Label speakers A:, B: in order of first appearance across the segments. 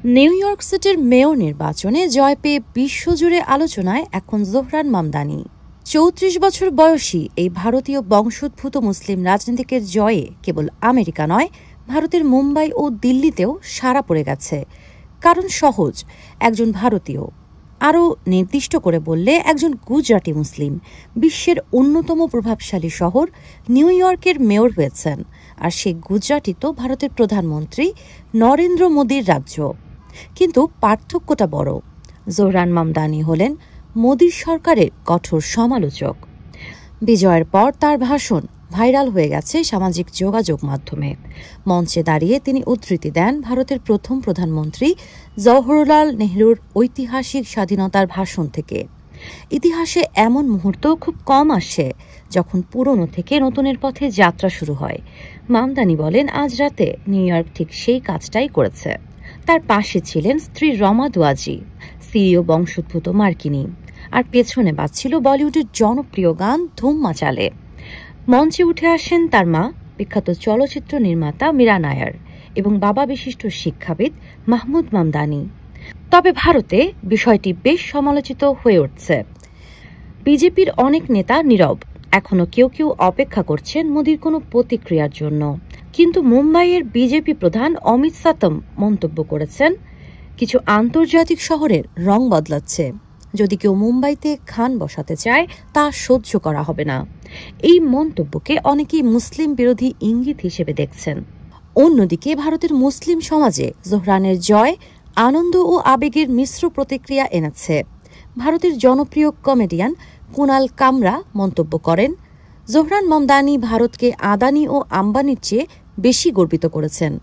A: New York সিটির mayor নির্বাচনে জয় পেয়ে বিশ্বজুড়ে আলোচনায় এখন জোহরান মামদানি। ৩৪ বছর বয়সী এই ভারতীয় বংশোদ্ভূত মুসলিম রাজনীতিকের জয়ে কেবল আমেরিকা নয়, ভারতের মুম্বাই ও দিল্লিতেও সাড়া পড়ে গেছে। কারণ সহজ, একজন ভারতীয়, আরও নির্দিষ্ট করে বললে একজন গুজরাটি মুসলিম বিশ্বের অন্যতম প্রভাবশালী শহর নিউ ইয়র্কের মেয়র হয়েছেন। আর সেই গুজরাটি তো ভারতের প্রধানমন্ত্রী নরেন্দ্র মোদীর রাজ্য। কিন্তু পার্থক্যটা বড়। জোহরান মামদানি হলেন মোদীর সরকারের কঠোর সমালোচক। বিজয়ের পর তার ভাষণ ভাইরাল হয়ে গেছে সামাজিক যোগাযোগ মাধ্যমে। মঞ্চে দাঁড়িয়ে তিনি উদ্ধৃতি দেন ভারতের প্রথম প্রধানমন্ত্রী জওহরলাল নেহরুর ঐতিহাসিক স্বাধীনতার ভাষণ থেকে। ইতিহাসে এমন মুহূর্ত খুব কম আসে যখন পুরনো থেকে নতুনের পথে যাত্রা শুরু হয়। মামদানি বলেন, আজ রাতে নিউ ইয়র্ক ঠিক সেই কাজটাই করেছে। তার পাশে ছিলেন স্ত্রী রমা দুয়াজি, সিরিয় বংশোদ্ভূত মার্কিনী, আর পেছনে বাজছিল বলিউডের জনপ্রিয় গান ধুম মাচালে। মঞ্চে উঠে আসেন তার মা, বিখ্যাত চলচ্চিত্র নির্মাতা মীরা নায়ার, এবং বাবা বিশিষ্ট শিক্ষাবিদ মাহমুদ মামদানি। তবে ভারতে বিষয়টি বেশ সমালোচিত হয়ে উঠছে। বিজেপির অনেক নেতা নীরব, এখনো কেউ কেউ অপেক্ষা করছেন মোদীর কোনো প্রতিক্রিয়ার জন্য। কিন্তু মুম্বাইয়ের বিজেপি প্রধান অমিত সাতম মন্তব্য করেছেন, কিছু আন্তর্জাতিক শহরের রং বদলাচ্ছে। যদি কেউ মুম্বাইতে খান বসাতে চায় তা সহ্য করা হবে না। এই মন্তব্যকে অনেকেই মুসলিম বিরোধী ইঙ্গিত হিসেবে দেখছেন। অন্যদিকে ভারতের মুসলিম সমাজে জোহরানের জয় আনন্দ ও আবেগের মিশ্র প্রতিক্রিয়া এনেছে। ভারতের জনপ্রিয় কমেডিয়ান কুনাল কামরা মন্তব্য করেন, জোহরান মামদানি ভারতকে আদানি ও আম্বানির চেয়ে বেশি গর্বিত করেছেন।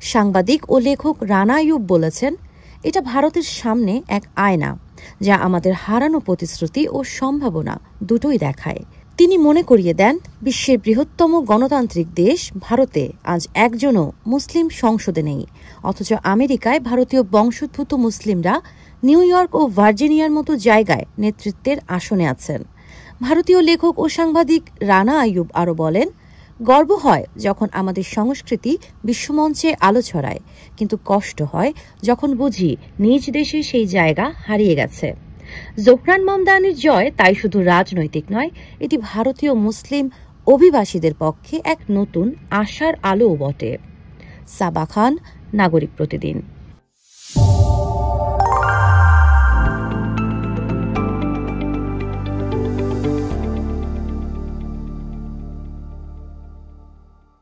A: সাংবাদিক ও লেখক রানা আইয়ুব বলেছেন, এটা ভারতের সামনে এক আয়না, যা আমাদের হারানো প্রতিশ্রুতি ও সম্ভাবনা দুটোই দেখায়। তিনি মনে করিয়ে দেন, বিশ্বের বৃহত্তম গণতান্ত্রিক দেশ ভারতে আজ একজনও মুসলিম সংসদে নেই, অথচ আমেরিকায় ভারতীয় বংশোদ্ভূত মুসলিমরা নিউ ইয়র্ক ও ভার্জিনিয়ার মতো জায়গায় নেতৃত্বের আসনে আছেন। ভারতীয় লেখক ও সাংবাদিক রানা আইয়ুব আরও বলেন, গর্ব হয় যখন আমাদের সংস্কৃতি বিশ্বমঞ্চে আলো ছড়ায়, কিন্তু কষ্ট হয় যখন বুঝি নিজ দেশে সেই জায়গা হারিয়ে গেছে। জোহরান মামদানির জয় তাই শুধু রাজনৈতিক নয়, এটি ভারতীয় মুসলিম অভিবাসীদের পক্ষে এক নতুন আশার আলোও বটে। সাবা খান, নাগরিক প্রতিদিন।